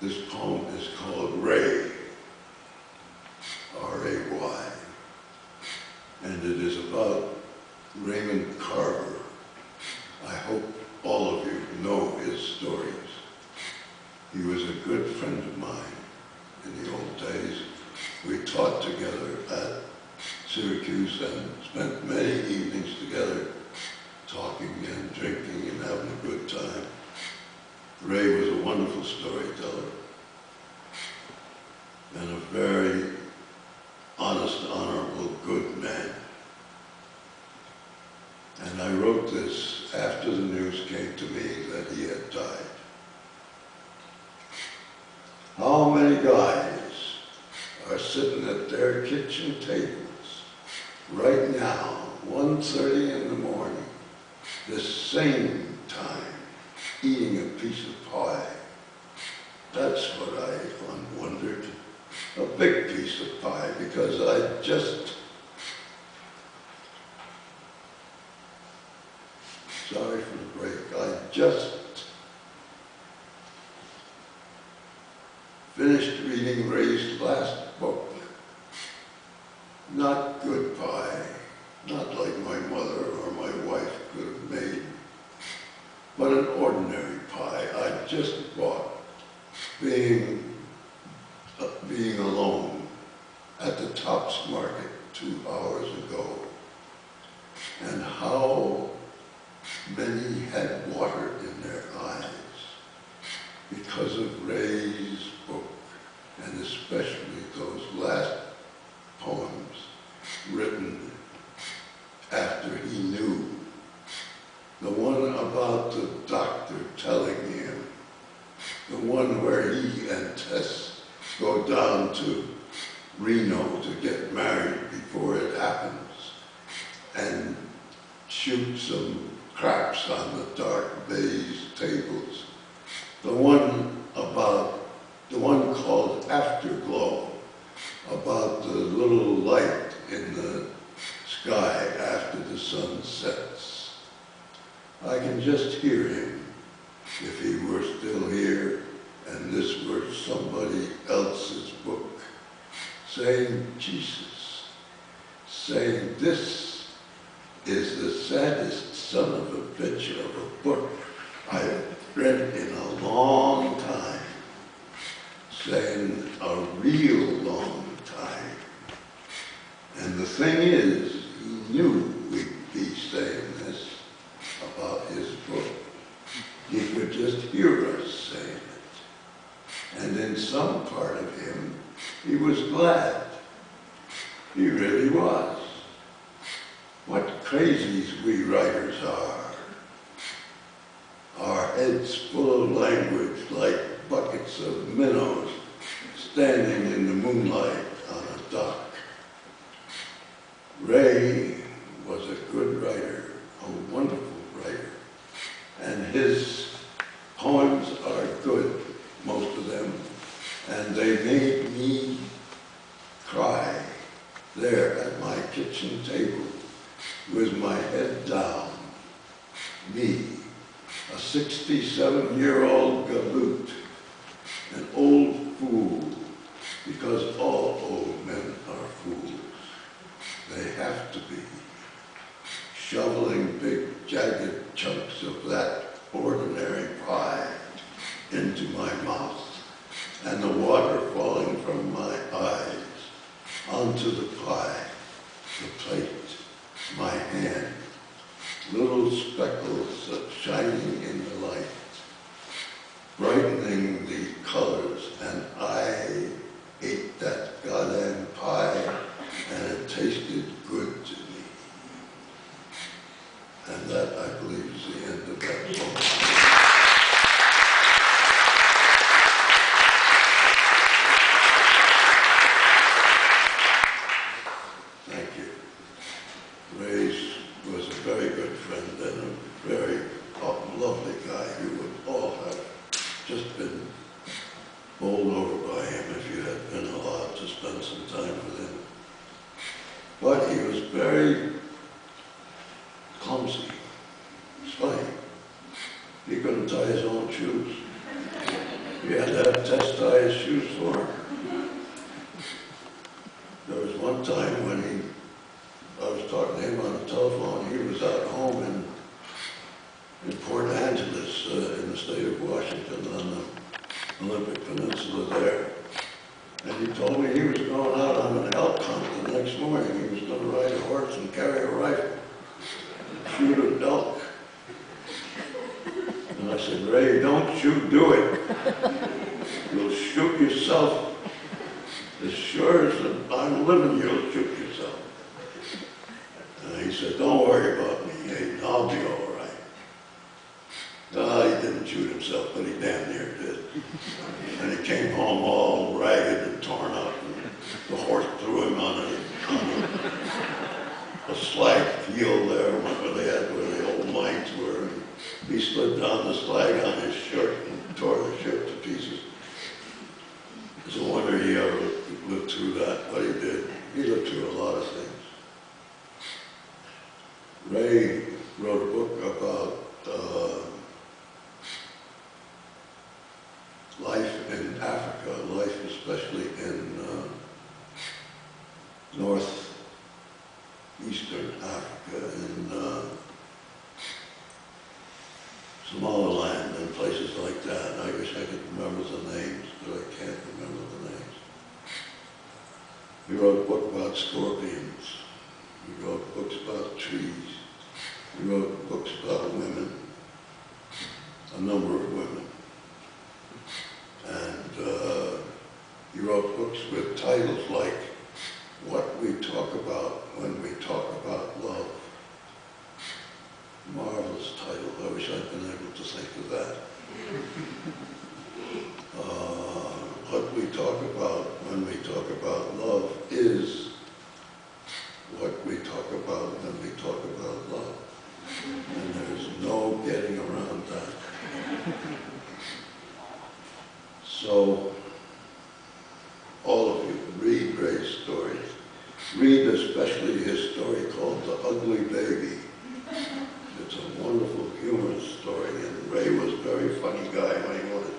This poem is called Ray, R-A-Y, and it is about Raymond Carver. I hope all of you know his stories. He was a good friend of mine in the old days. We taught together at Syracuse and spent many evenings together talking and drinking and having a good time. Ray was a wonderful storyteller and a very honest, honorable, good man. And I wrote this after the news came to me that he had died. How many guys are sitting at their kitchen tables right now, 1:30 in the morning, this same time, eating a piece of pie? That's what I wondered. A big piece of pie, because I just, sorry for the break, I just finished reading Ray's last book. Not good pie, not like my mother or my wife could have made, but an ordinary pie I just bought, being alone at the Tops Market 2 hours ago. And how many had water in their eyes because of Ray's book, and especially those last poems written after he knew. The one about the doctor telling him, the one where he and Tess go down to Reno to get married before it happens and shoot some craps on the dark baize tables. The one called Afterglow, about the little light in the sky after the sun sets. I can just hear him, if he were still here and this were somebody else's book, saying, Jesus, saying, this is the saddest son of a bitch of a book I've read in a long time, saying a real long time. And the thing is, he knew we'd be saying this about his book. He could just hear us saying it. And in some part of him, he was glad. He really was. What crazies we writers are. Our heads full of language like buckets of minnows standing in the moonlight on a dock. Ray was a good writer, a wonderful writer, and his poems are good, most of them, and they made me cry there at my kitchen table with my head down. Me, a 67-year-old galoot, an old fool, because all old men are fools. They have to be. Shoveling big, jagged chunks of that ordinary pie into my mouth, and the water falling from my eyes onto the pie, the plate, my hand, little speckles of shining in the light, brightening the colors, and I ate that goddamn pie, and it tasted good to me. And that, I believe, is the end of that poem. Thank you. Ray was a very good friend and a very lovely guy. You would all have just been bowled over by him if you had been allowed to spend some time with him. But he was very clumsy. It's funny. He couldn't tie his own shoes. one time when I was talking to him on the telephone, he was out home in Port Angeles, in the state of Washington, on the Olympic Peninsula there. And he told me he was going out on an elk hunt the next morning. He was going to ride a horse and carry a rifle, shoot an elk. And I said, Ray, don't you do it. You'll shoot yourself. As sure as I'm living, you'll shoot yourself. And he said, don't worry about me, Hayden, I'll be all right. No, he didn't shoot himself, but he damn near did. And he came home all ragged and torn up, and the horse threw him on a slag field there, where the old mines were. And he slid down the slag on his shirt and tore the shirt to pieces. It's a wonder he ever lived through that, but he did. He lived through a lot of things. Ray wrote a book about life in Africa, life especially in northeastern Africa, in Somaliland and places like that. I wish I could remember the names, but I can't remember the names. He wrote a book about scorpions. He wrote books about trees. He wrote books about women, a number of women. And he wrote books with titles like What We Talk About When We Talk About Love. Marvelous title. I wish I'd been able to think of that. What we talk about when we talk about love is what we talk about when we talk about love. And there's no getting around that. So, all of you, read Ray's stories. Read especially his story called The Ugly Baby. It's a wonderful, humorous story, and Ray was a very funny guy when he wanted